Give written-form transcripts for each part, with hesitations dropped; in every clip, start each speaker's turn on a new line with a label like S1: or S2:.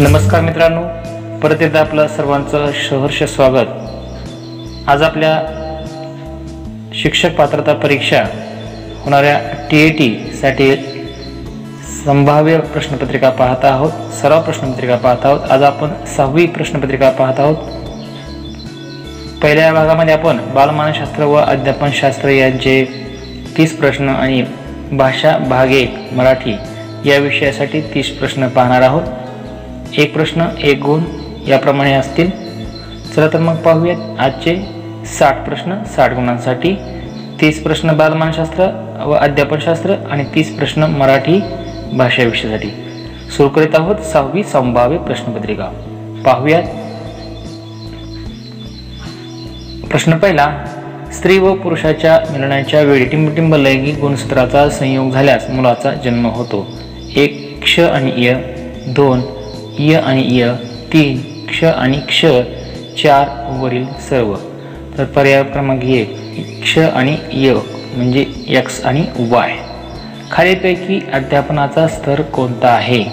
S1: नमस्कार मित्रांनो, परत एकदा आपलं सर्वांचं सहर्ष स्वागत। आज आपल्या शिक्षक पात्रता परीक्षा होणाऱ्या TET साठी संभाव्य प्रश्नपत्रिका पाहत आहोत, सराव प्रश्नपत्रिका पाहत आहोत। आज आपण 6वी प्रश्नपत्रिका पाहत आहोत। पहिल्या भागामध्ये आपण बालमानसशास्त्र व अध्यापनशास्त्र यांचे 30 प्रश्न आणि भाषा भाग 1 मराठी या विषयासाठी 30 प्रश्न पाहणार आहोत। एक प्रश्न एक गुण याप्रमाणे असतील। चला तर मग पाहूयात आजचे 60 प्रश्न 60 गुणांसाठी। 30 प्रश्न बालमानसशास्त्र व अध्यापनशास्त्र आणि 30 प्रश्न मराठी भाषा विषयासाठी। सुरू करीत आहोत 6वी संभाव्य प्रश्नपत्रिका। पाहूयात प्रश्न पहिला, स्त्री व पुरुषाच्या मिलनाच्या वेळी टिंबटिंब लैंगिक गुणसूत्राचा संयोग झाल्यास मुलाचा जन्म होतो। 1 क्ष आणि य, 2 य आणि य, 3 क्ष आणि क्ष, 4 वरील सर्व। तर पर्याय क्रमांक 1 क्ष आणि य म्हणजे x आणि y। खालीलपैकी अध्यापनाचा स्तर कोणता आहे?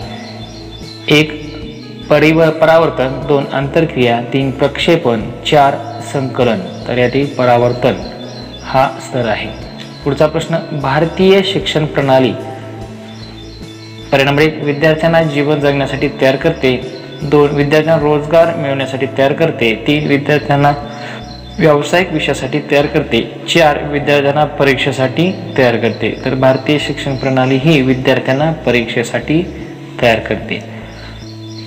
S1: 1 परावर्तन, 2 आंतरक्रिया, 3 प्रक्षेपण, 4 संकलन। तर यातील परावर्तन हा स्तर आहे। पुढचा प्रश्न, भारतीय शिक्षण प्रणाली पर्याय नंबर 1 विद्यार्थ्यांना जीवन जगण्यासाठी तयार करते, 2 विद्यार्थ्यांना रोजगार मिळवण्यासाठी तयार करते, 3 विद्यार्थ्यांना व्यावसायिक विषयासाठी तयार करते, 4 विद्यार्थ्यांना परीक्षेसाठी तयार करते। तर भारतीय शिक्षण प्रणाली ही विद्यार्थ्यांना परीक्षेसाठी तयार करते।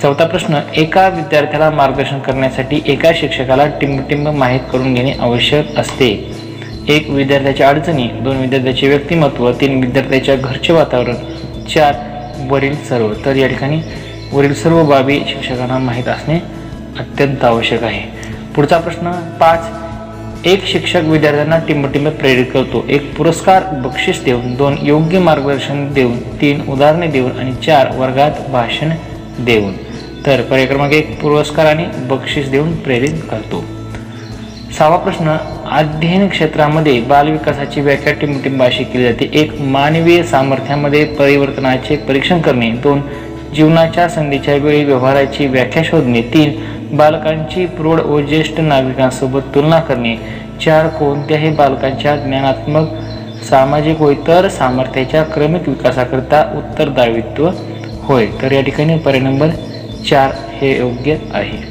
S1: चौथा प्रश्न, एका विद्यार्थ्याला मार्गदर्शन करण्यासाठी एका शिक्षकाला टिंबटिंब माहीत करून घेणे आवश्यक असते। 1 विद्यार्थ्याच्या अडचणी, 2 विद्यार्थ्याचे व्यक्तिमत्व, 3 विद्यार्थ्याच्या घरचे वातावरण, 4 वरील सर्व। तर या ठिकाणी वरील सर्व बाबी शिक्षकांना माहीत असणे अत्यंत आवश्यक आहे। पुढचा प्रश्न 5, एक शिक्षक विद्यार्थ्यांना टिंबटिंब प्रेरित करतो। 1 पुरस्कार बक्षीस देऊन, 2 योग्य मार्गदर्शन देऊन, 3 उदाहरणे देऊन आणि 4 वर्गात भाषण देऊन। तर पर्याय क्रमांक 1 पुरस्कार आणि बक्षीस देऊन प्रेरित करतो। 6वा प्रश्न, अध्ययन क्षेत्रामध्ये बालविकासाची व्याख्या टिंबटिंब अशी केली जाते। 1 मानवीय सामर्थ्यामध्ये परिवर्तनाचे परीक्षण करणे, 2 जीवनाच्या संधीच्या वेळी व्यवहाराची व्याख्या शोधणे, 3 बालकांची प्रौढ व ज्येष्ठ नागरिकांसोबत तुलना करणे, 4 कोणत्याही बालकांच्या ज्ञानात्मक, सामाजिक व इतर सामर्थ्याच्या क्रमिक विकासाकरिता उत्तरदायित्व होय। तर या ठिकाणी पर्याय नंबर 4 हे योग्य आहे।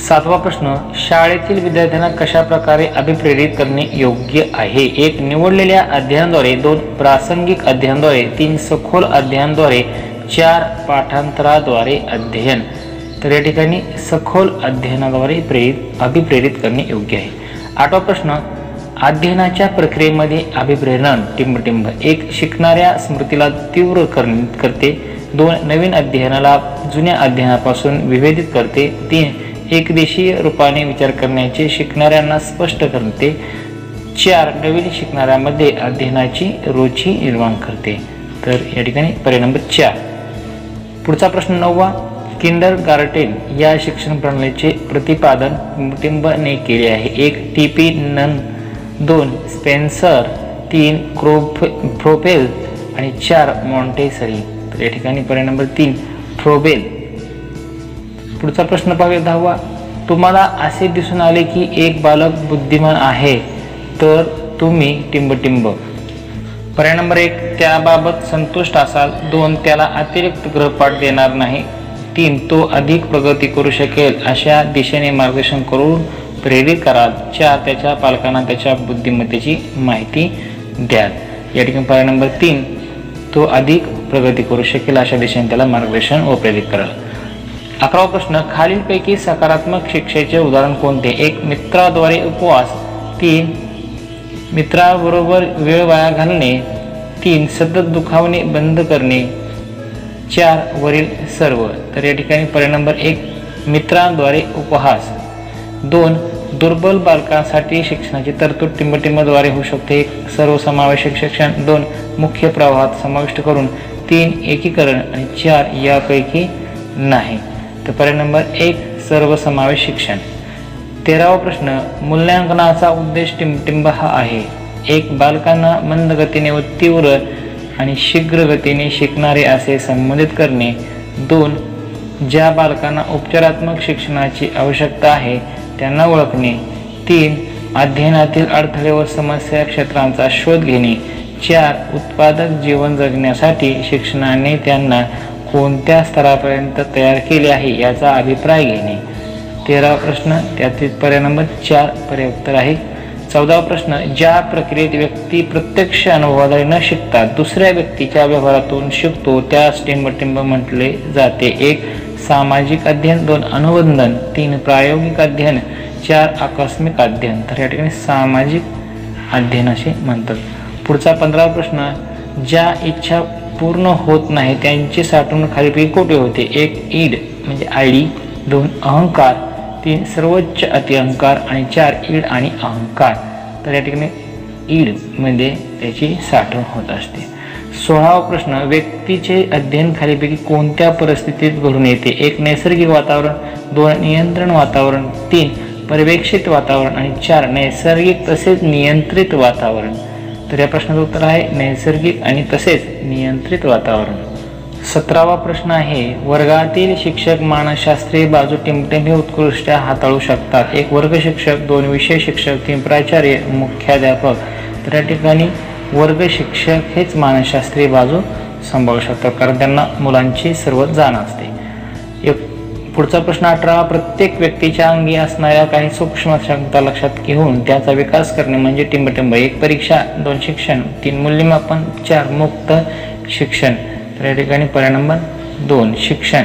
S1: 7वा प्रश्न, शाळेतील विद्यार्थ्यांना कशा प्रकारे अभिप्रेरित करणे योग्य आहे? 1 निवडलेल्या अध्ययनाद्वारे, 2 प्रासंगिक अध्ययनाद्वारे, 3 सखोल अध्ययनाद्वारे, 4 पाठांतराद्वारे अध्ययन। तर या ठिकाणी सखोल अध्ययनाद्वारे अभिप्रेरित करणे योग्य आहे। 8वा प्रश्न, अध्ययनाच्या प्रक्रियेमध्ये अभिप्रेरण टिंबटिंब 1 शिकणाऱ्या स्मृतीला तीव्र करते, 2 नवीन अध्ययनाला जुन्या अध्ययनापासून विभेदित करते, 3 एकदेशीय रूपाने विचार करण्याचे शिकणाऱ्यांना स्पष्ट करते, 4 नवीन शिकणाऱ्यांमध्ये अध्ययनाची रुची निर्माण करते। तर या ठिकाणी पर्याय नंबर 4। पुढचा प्रश्न 9वा, किंडरगार्टेन या शिक्षण प्रणालीचे प्रतिपादन टिंबटिंबने केले आहे। 1 TP नन, 2 स्पेन्सर, 3 फ्रोबेल आणि 4 मॉन्टेसरी। तर या ठिकाणी पर्याय नंबर 3 फ्रोबेल। पुढचा प्रश्न पाहूया 10वा, तुम्हाला असे दिसून आले की एक बालक बुद्धिमान आहे, तर तुम्ही टिंबटिंब। पर्याय नंबर 1 त्याबाबत संतुष्ट असाल, 2 त्याला अतिरिक्त गृहपाठ देणार नाही, 3 तो अधिक प्रगती करू शकेल अशा दिशेने मार्गदर्शन करून प्रेरित कराल, 4 त्याच्या पालकांना त्याच्या बुद्धिमत्तेची माहिती द्याल। या ठिकाणी पर्याय नंबर 3 तो अधिक प्रगती करू शकेल अशा दिशेने त्याला मार्गदर्शन व प्रेरित कराल। 11वा प्रश्न, खालीलपैकी सकारात्मक शिक्षेचे उदाहरण कोणते? 1 मित्राद्वारे उपवास, 3 मित्राबरोबर वेळ वाया घालणे, 3 सतत दुखावणे बंद करणे, 4 वरील सर्व। तर या ठिकाणी पर्याय नंबर 1 मित्रांद्वारे उपहास, 2 दुर्बल बालकांसाठी शिक्षणाची तरतूद टिंबटिंबद्वारे होऊ शकते, 1 सर्वसमावेशक शिक्षण, 2 मुख्य प्रवाहात समाविष्ट करून, 3 एकीकरण आणि 4 यापैकी नाही। तर पर्याय नंबर 1 सर्वसमावेश शिक्षण। 13वा प्रश्न, मूल्यांकनाचा उद्देश टिंबटिंब हा आहे। 1 बालकांना मंद गतीने व तीव्र आणि शीघ्र गतीने शिकणारे असे संबोधित करणे, 2 ज्या बालकांना उपचारात्मक शिक्षणाची आवश्यकता आहे त्यांना ओळखणे. 3. अध्ययनातील अडथळे व समस्या क्षेत्रांचा शोध घेणे. 4. उत्पादक जीवन जगण्यासाठी शिक्षणाने त्यांना कोणत्या स्तरापर्यंत तयार केले आहे याचा अभिप्राय घेणे. 13वा प्रश्न, त्यातील पर्याय नंबर 4 पर्याय उत्तर आहे. 14वा प्रश्न, ज्या प्रक्रियेत व्यक्ती प्रत्यक्ष अनुभवाद्वारे न शिकता दुसऱ्या व्यक्तीच्या व्यवहारातून शिकतो त्यास टिंबटिंब म्हटले जाते. 1. सामाजिक अध्ययन. 2. अनुबंधन. 3. प्रायोगिक अध्ययन. 4. आकस्मिक अध्ययन. तर या ठिकाणी सामाजिक अध्ययन असे म्हणतात. पुढचा 15वा प्रश्न, ज्या इच्छा पूर्ण होत नाही त्यांची साठवणूक खालीलपैकी कोठे होते. 1. ईड म्हणजे आयडी. 2. अहंकार. 3. सर्वोच्च अतिअहंकार. आणि 4. ईड आणि अहंकार. तर या ठिकाणी ईड मध्ये त्याची साठवण होत असते. 16वा प्रश्न, व्यक्तीचे अध्ययन खालीलपैकी कोणत्या परिस्थितीत घडून येते. 1. नैसर्गिक वातावरण. 2. नियंत्रण वातावरण. 3. पर्यवेक्षित वातावरण. आणि 4. नैसर्गिक तसेच नियंत्रित वातावरण. तर या प्रश्नाचं उत्तर आहे नैसर्गिक आणि तसेच नियंत्रित वातावरण. 17वा प्रश्न आहे, वर्गातील शिक्षक मानसशास्त्रीय बाजू टिंबटिंब हे उत्कृष्ट हाताळू शकतात. 1. वर्ग शिक्षक. 2. विषय शिक्षक. 3. प्राचार्य मुख्याध्यापक. तर या ठिकाणी वर्ग शिक्षक हेच मानसशास्त्रीय बाजू सांभाळू शकतात कारण त्यांना मुलांची सर्व जाण असते. पुढचा प्रश्न 18, प्रत्येक व्यक्तीच्या अंगी असणाऱ्या काही सूक्ष्म क्षमता लक्षात घेऊन त्याचा विकास करणे म्हणजे टिंबटिंब. 1. परीक्षा. 2. शिक्षण. 3. मूल्यमापन. 4. मुक्त शिक्षण. तर या ठिकाणी पर्याय नंबर 2 शिक्षण.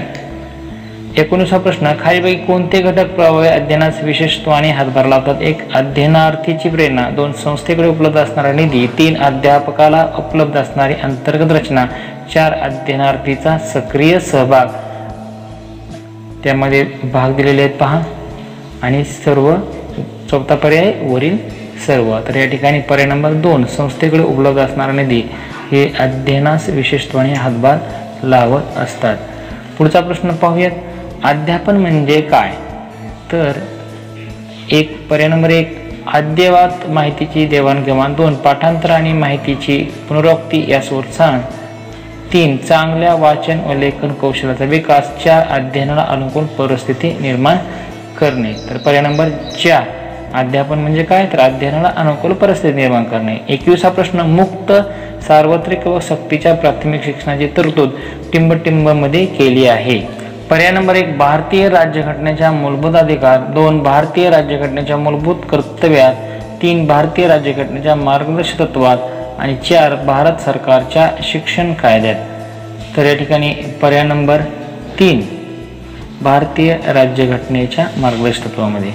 S1: 19वा प्रश्न, खालीलपैकी कोणते घटक प्रभावी अध्ययनास विशेषत्वाने हातभार लावतात. 1. अध्ययनार्थीची प्रेरणा. 2. संस्थेकडे उपलब्ध असणारा निधी. 3. अध्यापकाला उपलब्ध असणारी अंतर्गत रचना. 4. अध्ययनार्थीचा सक्रिय सहभाग. त्यामध्ये भाग दिलेले आहेत पहा आणि सर्व. चौथा पर्याय वरील सर्व. तर या ठिकाणी पर्याय नंबर 2 संस्थेकडे उपलब्ध असणारा निधी हे अध्ययनास विशेषत्वाने हातभार लावत असतात. पुढचा प्रश्न पाहूयात, अध्यापन म्हणजे काय. तर 1 पर्याय नंबर 1 अद्ययावत माहितीची देवाणघेवाण. 2. पाठांतर आणि माहितीची पुनरावृत्ती यास प्रोत्साहन. 3. चांगल्या वाचन व लेखन कौशल्याचा विकास. 4. अध्ययनाला अनुकूल परिस्थिती निर्माण करणे. तर पर्याय नंबर 4 अध्यापन म्हणजे काय, तर अध्ययनाला अनुकूल परिस्थिती निर्माण करणे. 21वा प्रश्न, मुक्त सार्वत्रिक व सक्तीच्या प्राथमिक शिक्षणाची तरतूद टिंबटिंब मध्ये केली आहे. पर्याय नंबर 1 भारतीय राज्यघटनेच्या मूलभूत अधिकार. 2. भारतीय राज्यघटनेच्या मूलभूत कर्तव्यात. 3. भारतीय राज्यघटनेच्या मार्गदर्शक तत्वात. आणि 4. भारत सरकारच्या शिक्षण कायद्यात. तर या ठिकाणी पर्याय नंबर 3 भारतीय राज्यघटनेच्या मार्गदर्शक तत्वामध्ये.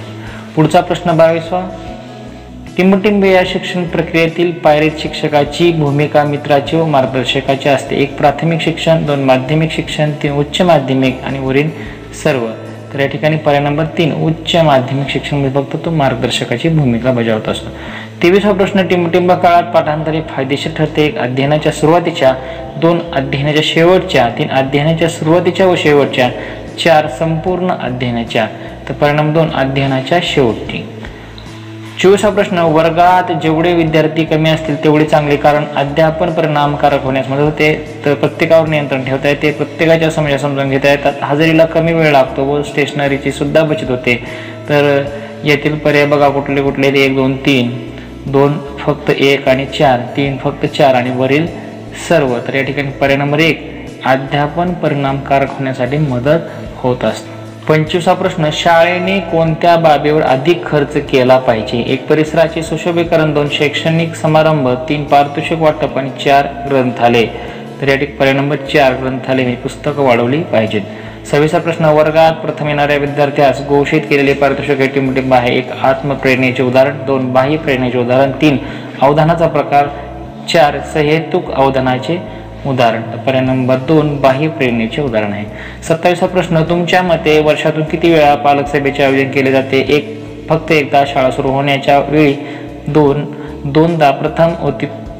S1: पुढचा प्रश्न 22वा, टिंबटिंब या शिक्षण प्रक्रियेतील पायरीत शिक्षकाची भूमिका मित्राची व मार्गदर्शकाची असते. 1. प्राथमिक शिक्षण. 2. माध्यमिक शिक्षण. 3. उच्च माध्यमिक. आणि वरील सर्व. तर या ठिकाणी पर्याय नंबर 3 उच्च माध्यमिक शिक्षण मध्ये फक्त तो मार्गदर्शकाची भूमिका बजावत असतो. 23वा प्रश्न, टिंबटिंब काळात पाठांतरे फायदेशीर ठरते. 1. अध्ययनाच्या सुरुवातीच्या. 2. अध्ययनाच्या शेवटच्या. 3. अध्ययनाच्या सुरुवातीच्या व शेवटच्या. 4. संपूर्ण अध्ययनाच्या. तर पर्याय नंबर 2 अध्ययनाच्या शेवटी. 24वा प्रश्न, वर्गात जेवढे विद्यार्थी कमी असतील तेवढे चांगले कारण अध्यापन परिणामकारक होण्यास मदत होते. तर प्रत्येकावर नियंत्रण ठेवता येते. प्रत्येकाच्या समस्या समजून घेता येतात. हजेरीला कमी वेळ लागतो व स्टेशनरीची सुद्धा बचत होते. तर यातील पर्याय बघा कुठले कुठले. 1 2 3 2 फक्त 1 आणि 4 3 फक्त 4 आणि वरील सर्व. तर या ठिकाणी पर्याय नंबर 1 अध्यापन परिणामकारक होण्यासाठी मदत होत असते. 25वा प्रश्न, शाळेने कोणत्या बाबीवर अधिक खर्च केला पाहिजे. 1. परिसराचे सुशोभीकरण. 2. शैक्षणिक समारंभ. 3. पारितोषिक वाटप. आणि 4. ग्रंथालय. तर या ठिकाणी पर्याय नंबर 4 ग्रंथालय ही पुस्तकं वाढवली पाहिजेत. 26वा प्रश्न, वर्गात प्रथम येणाऱ्या विद्यार्थ्यास घोषित केलेले पारितोषिक हे टिंबटिंब आहे. 1. आत्मप्रेरणेचे उदाहरण. 2. बाह्य प्रेरणेचे उदाहरण. 3. अवधानाचा प्रकार. 4. सहेतुक अवधानाचे उदाहरण. पर्याय नंबर 2 बाह्य प्रेरणेचे उदाहरण आहे. 27वा प्रश्न, तुमच्या मते वर्षातून किती वेळा पालक सभेचे आयोजन केले जाते. 1. फक्त एकदा शाळा सुरू होण्याच्या वेळी. 2. दोनदा प्रथम व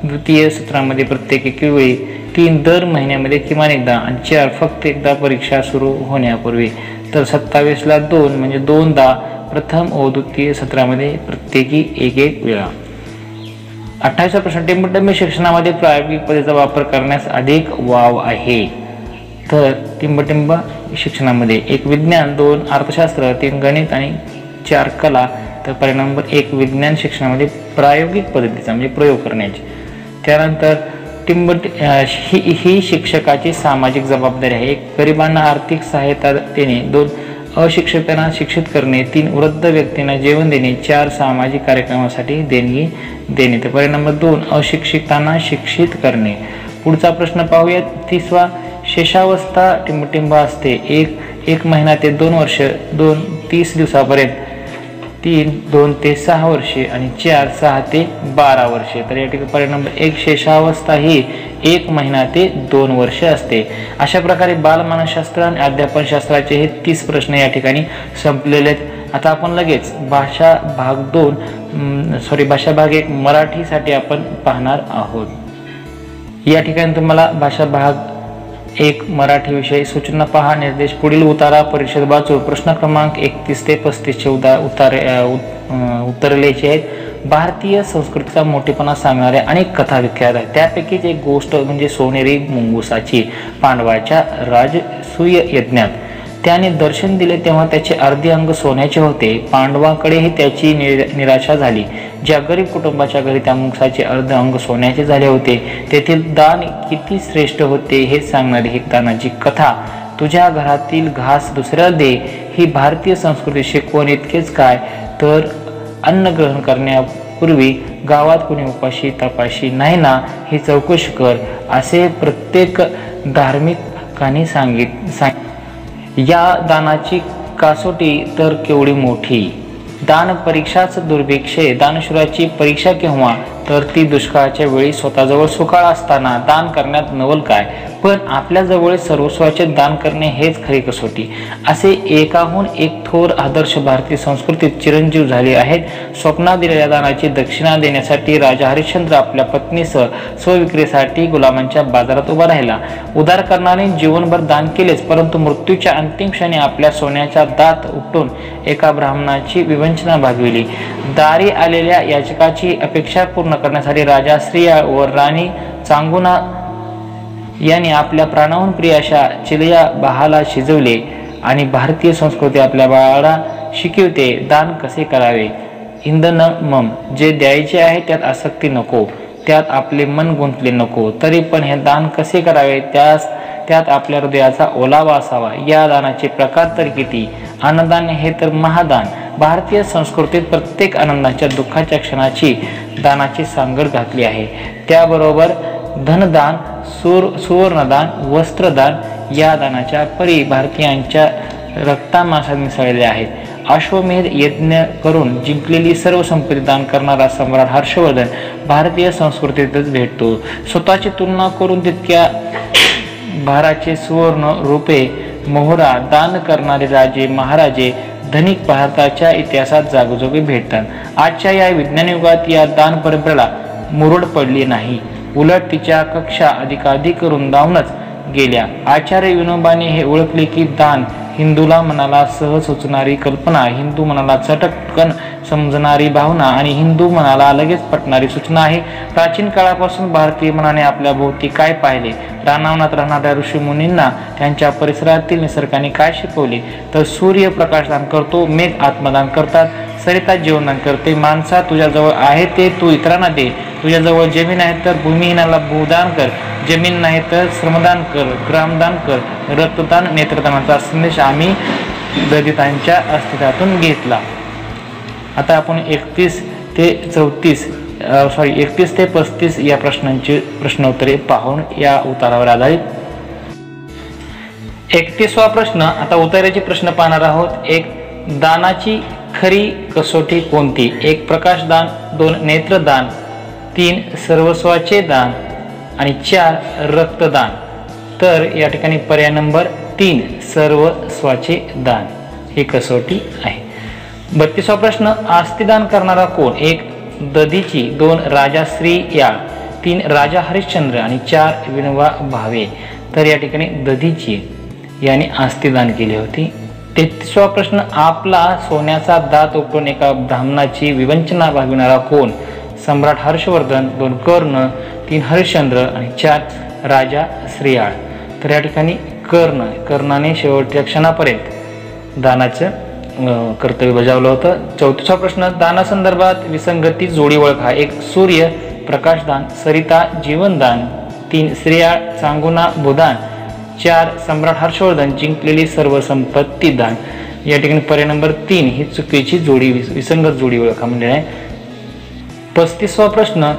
S1: द्वितीय सत्रामध्ये प्रत्येक एके वेळी. 3. दर महिन्यामध्ये किमान एकदा. आणि 4. फक्त एकदा परीक्षा सुरू होण्यापूर्वी. तर 27ला 2 म्हणजे दोनदा प्रथम व द्वितीय सत्रामध्ये प्रत्येकी एक वेळा. 28वा प्रश्न, टिंबटिंब शिक्षणामध्ये प्रायोगिक पद्धतीचा वापर करण्यास अधिक वाव आहे. तर टिंबटिंब शिक्षणामध्ये 1 विज्ञान, 2 अर्थशास्त्र, 3 गणित आणि 4 कला. तर पर्याय नंबर 1 विज्ञान शिक्षणामध्ये प्रायोगिक पद्धतीचा म्हणजे प्रयोग करण्याची. त्यानंतर ही शिक्षकाची सामाजिक जबाबदारी आहे. 1 गरिबांना आर्थिक सहायता देणे, 2 अशिक्षितांना शिक्षित करणे, 3 वृद्ध व्यक्तींना जेवण देणे, 4 सामाजिक कार्यक्रमासाठी देणगी देणे. तर पर्याय नंबर 2 अशिक्षितांना शिक्षित करणे. पुढचा प्रश्न पाहूया. 30वा शेषावस्था टिंबटिंब असते. 1 महिना ते 2 वर्ष, 2 30 दिवसापर्यंत, 3 2 ते 6 वर्षे आणि 4 6 ते 12 वर्षे. तर या ठिकाणी पर्याय नंबर 1 शेषावस्था ही 1 महिना ते 2 वर्ष असते. अशा प्रकारे बालमानसशास्त्र आणि अध्यापनशास्त्राचे हे 30 प्रश्न या ठिकाणी संपलेले आहेत. आता आपण लगेच भाषा भाग 1 मराठीसाठी आपण पाहणार आहोत. या ठिकाणी तुम्हाला भाषा भाग 1 मराठी विषय सूचना पहा. निर्देश पुढील उतारा परिषद वाचू. प्रश्न क्रमांक 31 ते 35 चे उत्तर लिहायचे आहेत. भारतीय संस्कृतीचा मोठेपणा सांगणाऱ्या अनेक कथा विख्यात आहेत. त्यापैकीच एक गोष्ट म्हणजे सोनेरी मुंगुसाची. पांडवाच्या राजसूय यज्ञात त्याने दर्शन दिले तेव्हा त्याचे अर्धे अंग सोन्याचे होते. पांडवांकडेही त्याची निराशा झाली. ज्या गरीब कुटुंबाच्या घरी त्या मुंगसाचे अर्धे अंग सोन्याचे झाले होते तेथील दान किती श्रेष्ठ होते हे सांगणारी ही दानाची कथा. तुझ्या घरातील घास दुसऱ्याला दे ही भारतीय संस्कृती शिकवण. इतकेच काय तर अन्न ग्रहण करण्यापूर्वी गावात कोणी उपाशी तपाशी नाही ना ही चौकशी कर असे प्रत्येक धार्मिकांनी या दानाची कसोटी तर केवढी मोठी. दान परीक्षाच दुर्भिक्षे. दानशूराची परीक्षा केव्हा तर ती दुष्काळाच्या वेळी. स्वतःजवळ सुकाळ असताना दान करण्यात नवल काय, पण आपल्याजवळ सर्वस्वाचे दान करणे हेच खरी कसोटी. असे एकाहून एक थोर आदर्श भारतीय संस्कृतीत चिरंजीव झाले आहेत. स्वप्नात दिलेल्या दानाची दक्षिणा देण्यासाठी राजा हरिश्चंद्र आपल्या पत्नीसह स्वविक्रीसाठी गुलामांच्या बाजारात उभा राहिला. उदार करणारे जीवनभर दान केलेच, परंतु मृत्यूच्या अंतिम क्षणी आपल्या सोन्याचा दात उपटून एका ब्राह्मणाची विवंचना भागविली. दारी आलेल्या याचकाची अपेक्षा पूर्ण करण्यासाठी राजा श्रीयाळ व राणी चांगुना यांनी आपल्या प्राणाहून प्रिय अशा चिलया बाहाला शिजवले. आणि भारतीय संस्कृती आपल्या बाळाला शिकवते दान कसे करावे. इंधन मम, जे द्यायचे आहे त्यात आसक्ती नको, त्यात आपले मन गुंतले नको. तरी पण हे दान कसे करावे त्यात आपल्या हृदयाचा ओलावा असावा. या दानाचे प्रकार तर किती. अन्नदान हे तर महादान. भारतीय संस्कृतीत प्रत्येक आनंदाच्या दुःखाच्या क्षणाची दानाची सांगड घातली आहे. त्याबरोबर धनदान, सुवर्णदान, वस्त्रदान या दानाच्या परी भारतीयांच्या रक्तामांसात मिसळलेल्या आहेत. अश्वमेध यज्ञ करून जिंकलेली सर्व संपत्ती दान करणारा सम्राट हर्षवर्धन भारतीय संस्कृतीतच भेटतो. स्वतःची तुलना करून तितक्या भाराचे सुवर्ण रुपे मोहरा दान करणारे राजे महाराजे धनिक भारताच्या इतिहासात जागोजागी भेटतात. आजच्या या विज्ञान युगात या दान परंपरेला मुरड पडली नाही, उलट तिच्या कक्षा अधिकाधिक रुंदावूनच गेल्या. आचार्य विनोबाने हे ओळखले की दान हिंदूला मनाला सहज सुचणारी कल्पना, हिंदू मनाला चटकन समजणारी भावना आणि हिंदू मनाला लगेच पटणारी सूचना आहे. प्राचीन काळापासून भारतीय मनाने आपल्या भोवती काय पाहिले, रानावनात राहणाऱ्या ऋषीमुनींना त्यांच्या परिसरातील निसर्गाने काय शिकवले, तर सूर्य प्रकाशदान करतो, मेघ आत्मदान करतात, सरिता जीवनदान करते. माणसा तुझ्याजवळ आहे ते तू इतरांना दे. तुझ्याजवळ जमीन आहे तर भूमिहीनाला भूदान कर, जमीन नाही तर श्रमदान कर, ग्रामदान कर, रक्तदान, नेत्रदानाचा संदेश आम्ही दलितांच्या अस्तित्वातून घेतला. आता आपण 31 ते 35 या प्रश्नांची प्रश्नोत्तरे पाहून या उतारावर आधारित. 31वा प्रश्न. आता उताराचे प्रश्न पाहणार आहोत. 1 दानाची खरी कसोटी कोणती. 1 प्रकाशदान, 2 नेत्रदान, 3 सर्वस्वाचे दान आणि 4 रक्तदान. तर या ठिकाणी पर्याय नंबर 3 सर्वस्वाचे दान ही कसोटी आहे. 32वा प्रश्न. आस्तिदान करणारा कोण. 1 दधीची, 2 राजा श्रीयाळ, 3 राजा हरिश्चंद्र आणि 4 विनोबा भावे. तर या ठिकाणी दधीची याने आस्तिदान केले होते. 33वा प्रश्न. आपला सोन्याचा दात उपटून एका ब्राह्मणाची विवंचना भागविणारा कोण. सम्राट हर्षवर्धन, 2 कर्ण, 3 हरिश्चंद्र आणि 4 राजा श्रीयाळ. तर या ठिकाणी कर्णाने शेवटच्या क्षणापर्यंत दानाचं कर्तव्य बजावलं होतं. 34 प्रश्न, दानासंदर्भात विसंगती जोडी ओळखा. 1 सूर्य प्रकाशदान, सरिता जीवनदान. 3 श्रेया चांगुना भूदान. 4 सम्राट हर्षवर्धन जिंकलेली सर्व संपत्ती दान. या ठिकाणी पर्याय नंबर 3 ही चुकीची जोडी, विसंगत जोडी ओळखा म्हणजे आहे. 35वा प्रश्न,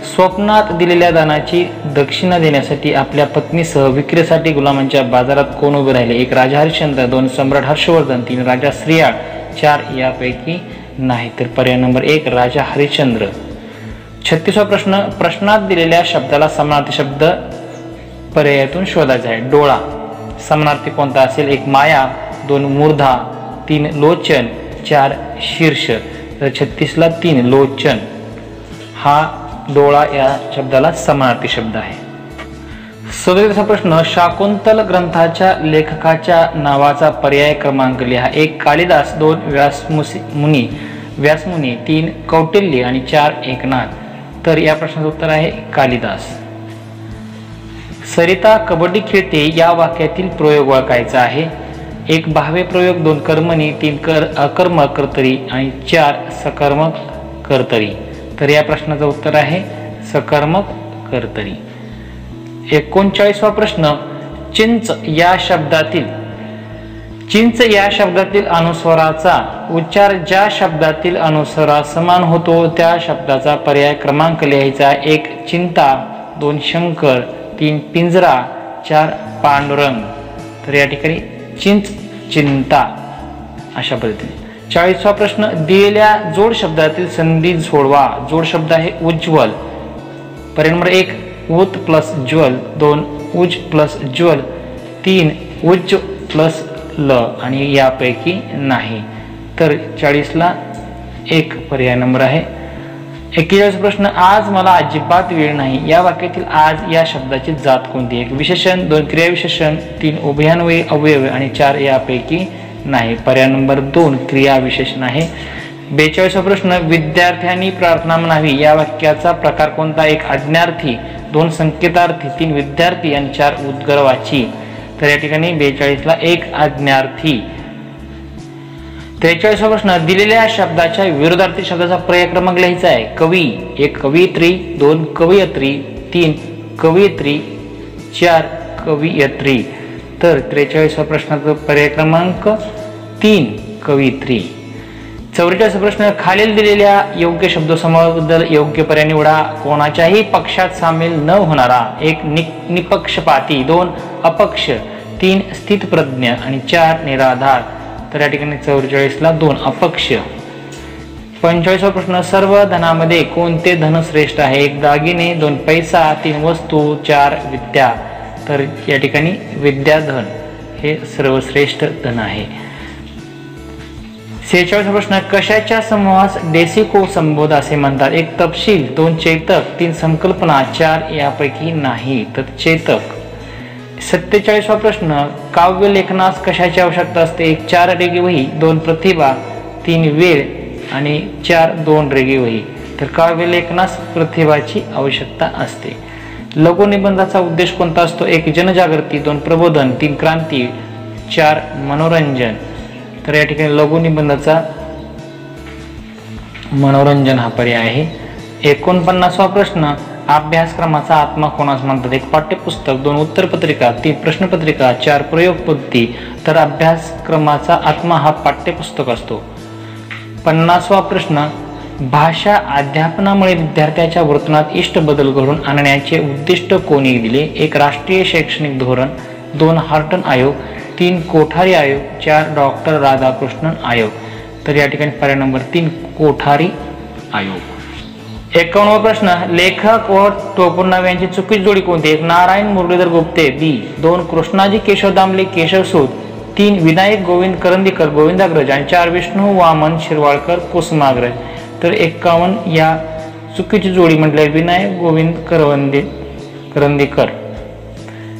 S1: स्वप्नात दिलेल्या दानाची दक्षिणा देण्यासाठी आपल्या पत्नीसह विक्रीसाठी गुलामांच्या बाजारात कोण उभे राहिले? 1 राजा हरिश्चंद्र. 2 सम्राट हर्षवर्धन. 3 राजा श्रेयाळ. 4 यापैकी नाही. तर पर्याय नंबर 1 राजा हरिश्चंद्र. 36वा प्रश्न, प्रश्नात दिलेल्या शब्दाला समानार्थी शब्द पर्यायातून शोधायचा आहे. डोळा समानार्थी कोणता असेल? 1 माया. 2 मूर्धा. 3 लोचन. 4 शीर्ष. तर 36ला 3 लोचन हा डोळा या शब्दाला समानार्थी शब्द आहे. 37वा प्रश्न, शाकुंतल ग्रंथाच्या लेखकाच्या नावाचा पर्याय क्रमांक लिहा. 1 कालिदास. 2 व्यासमुनी. 3 कौटिल्य आणि 4 एकनाथ. तर या प्रश्नाचं उत्तर आहे कालिदास. सरिता कबड्डी खेळते या वाक्यातील प्रयोग ओळखायचा आहे. 1 भावे प्रयोग. 2 कर्मणी. 3 अकर्मक कर्तरी आणि 4 सकर्मक कर्तरी. तर या प्रश्नाचं उत्तर आहे सकर्मक कर्तरी. 39वा प्रश्न, चिंच या शब्दातील अनुस्वाराचा उच्चार ज्या शब्दातील अनुस्वारा समान होतो त्या शब्दाचा पर्याय क्रमांक लिहायचा. 1 चिंता. 2 शंकर. 3 पिंजरा. 4 पांडुरंग. तर या ठिकाणी चिंच, चिंता अशा पद्धतीने. 40वा प्रश्न, दिलेल्या जोड शब्दातील संधी सोडवा. जोड शब्द आहे उज्ज्वल. पर्याय नंबर 1 उत प्लस ज्वल. 2 उज प्लस ज्वल. 3 उज्ज प्लस ल आणि यापैकी नाही. तर 40ला 1 पर्याय नंबर आहे. 41 प्रश्न, आज मला अजिबात वेळ नाही या वाक्यातील आज या शब्दाची जात कोणती? 1 विशेषण. 2 क्रियाविशेषण. 3 उभयान्वयी अवयव आणि 4 यापैकी नाही. पर्याय नंबर 2 क्रियाविशेषण आहे. 42वा प्रश्न, विद्यार्थ्यांनी प्रार्थना म्हणावी या वाक्याचा प्रकार कोणता? 1 आज्ञार्थी. 2 संकेतार्थी. 3 विद्यार्थी आणि 4 उद्गरवाची. तर या ठिकाणी 42ला 1 आज्ञार्थी. 43वा प्रश्न, दिलेल्या शब्दाच्या विरोधार्थी शब्दाचा पर्याय क्रमांक लिहायचा आहे. कवी. 1 कवयित्री. 2 कवयित्री. 3 कवयित्री. 4 कवयित्री. तर 43वा प्रश्नाचा पर्याय क्रमांक 3 कवयित्री. 44वा प्रश्न, खालील दिलेल्या योग्य शब्दसमूहाबद्दल योग्य पर्याय निवडा. कोणाच्याही पक्षात सामील न होणारा. 1 निपक्षपाती. 2 अपक्ष. 3 स्थितप्रज्ञ आणि 4 निराधार. तर या ठिकाणी 44ला 2 अपक्ष. 45वा प्रश्न, सर्व धनामध्ये कोणते धन श्रेष्ठ आहे? 1 दागिने. 2 पैसा. 3 वस्तू. 4 विद्या. तर या ठिकाणी विद्याधन हे सर्वश्रेष्ठ धन आहे. 46वा प्रश्न, कशाच्या समूहास डेसिको संबोध असे म्हणतात? 1 तपशील. 2 चेतक. 3 संकल्पना. 4 यापैकी नाही. तर चेतक. 47वा प्रश्न, काव्य लेखनास कशाची आवश्यकता असते? 1 4 रेगी वही. 2 प्रतिभा. 3 वेळ आणि 4 2 रेगी वही. तर काव्य लेखनास प्रतिभाची आवश्यकता असते. लघुनिबंधाचा उद्देश कोणता असतो? 1 जनजागृती. 2 प्रबोधन. 3 क्रांती. 4 मनोरंजन. तर या ठिकाणी लघुनिबंधाचा मनोरंजन हा पर्याय आहे. 49वा प्रश्न, अभ्यासक्रमाचा आत्मा कोणास म्हणतात? 1 पाठ्यपुस्तक. 2 उत्तरपत्रिका. 3 प्रश्नपत्रिका. 4 प्रयोगपत्ती. तर अभ्यासक्रमाचा आत्मा हा पाठ्यपुस्तक असतो. 50वा प्रश्न, भाषा अध्यापनामुळे विद्यार्थ्याच्या वर्तनात इष्ट बदल घडून आणण्याचे उद्दिष्ट कोणी दिले? 1 राष्ट्रीय शैक्षणिक धोरण. 2 हार्टन आयोग. 3 कोठारी आयोग. 4 डॉक्टर राधाकृष्णन आयोग. तर या ठिकाणी पर्याय नंबर 3 कोठारी आयोग. 51वा प्रश्न, लेखक व टोपणनाव यांची चुकीची जोडी कोणती? 1 नारायण मुरलीधर गुप्ते. बी. 2 कृष्णाजी केशव दामले केशवसूत. 3 विनायक गोविंद करंदीकर गोविंदाग्रज आणि 4 विष्णू वामन शिरवाळकर कुसुमाग्रज. तर 51 या चुकीची जोडी म्हटली विनायक गोविंद करंदीकर.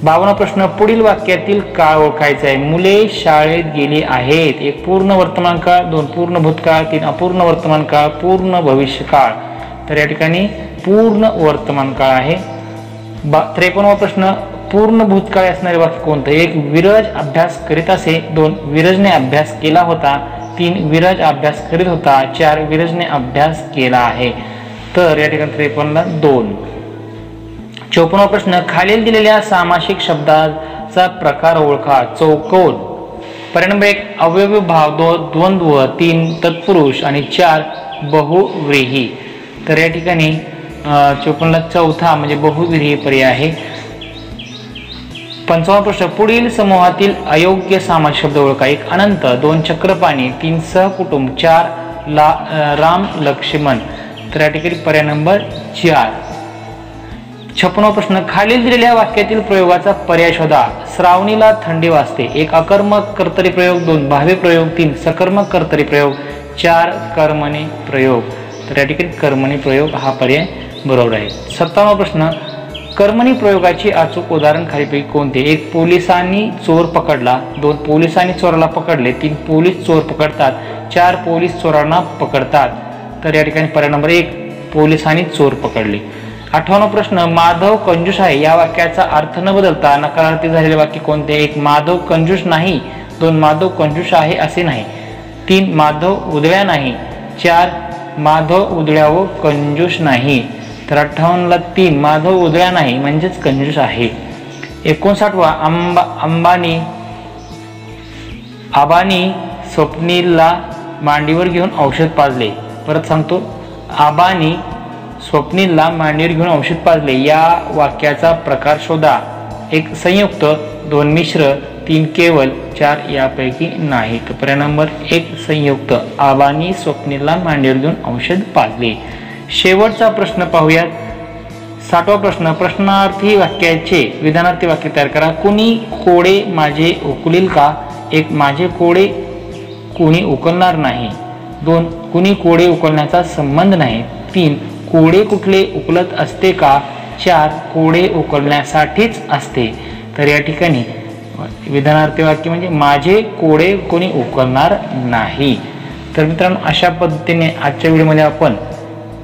S1: 52 प्रश्न, पुढील वाक्यातील काळ ओळखायचा आहे. मुले शाळेत गेली आहेत. 1 पूर्ण वर्तमान काळ. 2 पूर्ण भूतकाळ. 3 अपूर्ण वर्तमान काळ. पूर्ण भविष्यकाळ. तर या ठिकाणी पूर्ण वर्तमान काळ आहे. 53वा प्रश्न, पूर्ण भूतकाळी असणारे वाक्य कोणतं? 1 विरज अभ्यास करीत असे, 2 विरजने अभ्यास केला होता, 3 विरज अभ्यास करीत होता, 4 विरजने अभ्यास केला आहे. तर या ठिकाणी 53 ला 2. 54 प्रश्न, खालील दिलेल्या सामासिक शब्दाचा प्रकार ओळखा. चौकोन. पर्याय नंबर 1 अवयवी भाव, 2 द्वंद्व, 3 तत्पुरुष आणि 4 बहुव्रीही. तर या ठिकाणी 54 ला चौथा म्हणजे बहुव्रीही पर्याय आहे. 55 प्रश्न, पुढील समूहातील अयोग्य सामासिक शब्द ओळखा. 1 अनंत, 2 चक्रपाणी, 3 सहकुटुंब, 4 राम लक्ष्मण. तर या ठिकाणी पर्याय नंबर 4. 56 प्रश्न, खालील दिलेल्या वाक्यातील प्रयोगाचा पर्याय शोधा. श्रावणीला थंडी वाजते. 1 अकर्मक कर्तरी प्रयोग, 2 भावी प्रयोग, 3 सकर्मक कर्तरी प्रयोग, 4 कर्मणी प्रयोग. तर या ठिकाणी कर्मणी प्रयोग हा पर्याय बरोबर आहे. 57 प्रश्न, कर्मणी प्रयोगाची अचूक उदाहरण खालीलपैकी कोणते? 1 पोलिसांनी चोर पकडला, 2 पोलिसांनी चोराला पकडले, 3 पोलीस चोर पकडतात, 4 पोलीस चोरांना पकडतात. तर या ठिकाणी पर्याय नंबर 1 पोलिसांनी चोर पकडले. 58 प्रश्न, माधव कंजूस आहे या वाक्याचा अर्थ न बदलता नकारार्थी झालेले वाक्य कोणते? 1 माधव कंजूस नाही, 2 माधव कंजूस आहे असे नाही, 3 माधव उधळ्या नाही, 4 माधव उधळ्या व कंजूस नाही. तर 58 ला 3 माधव उधळ्या नाही म्हणजेच कंजूस आहे. 59 आबानी स्वप्नीलला मांडीवर घेऊन औषध पाजले. परत सांगतो, आबानी स्वप्नीलला मांडीवर घेऊन औषध पाजले या वाक्याचा प्रकार शोधा. 1 संयुक्त, 2 मिश्र, 3 केवल, 4 यापैकी नाही. तर पर्याय नंबर 1 संयुक्त. आबानी स्वप्नीलला मांडीवर घेऊन औषध पाजले. शेवटचा प्रश्न पाहूयात. 60वा प्रश्न, प्रश्नार्थी वाक्याचे विधानार्थी वाक्य तयार करा. कुणी कोडे माझे उकलील का? 1 माझे कोडे कुणी उकलणार नाही, 2 कुणी कोडे उकलण्याचा संबंध नाही, 3 कोडे कुठले उकलत असते का, 4 कोडे उकलण्यासाठीच असते. तर या ठिकाणी विधानार्थी वाक्य म्हणजे माझे कोडे कोणी उकलणार नाही. तर मित्रांनो, अशा पद्धतीने आजच्या व्हिडिओमध्ये आपण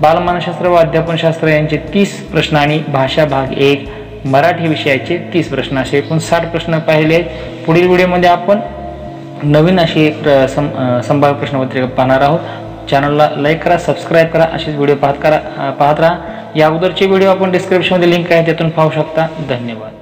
S1: बालमानसशास्त्र व अध्यापनशास्त्र यांचे 30 प्रश्न आणि भाषा भाग 1 मराठी विषयाचे 30 प्रश्न असे एकूण 60 प्रश्न पाहिले. पुढील व्हिडिओमध्ये आपण नवीन अशी एक संभाव्य प्रश्नपत्रिका पाहणार आहोत. चॅनलला लाईक करा, सबस्क्राईब करा, असेच व्हिडिओ पाहत राहा. या अगोदरचे व्हिडिओ आपण डिस्क्रिप्शनमध्ये लिंक आहे त्यातून पाहू शकता. धन्यवाद.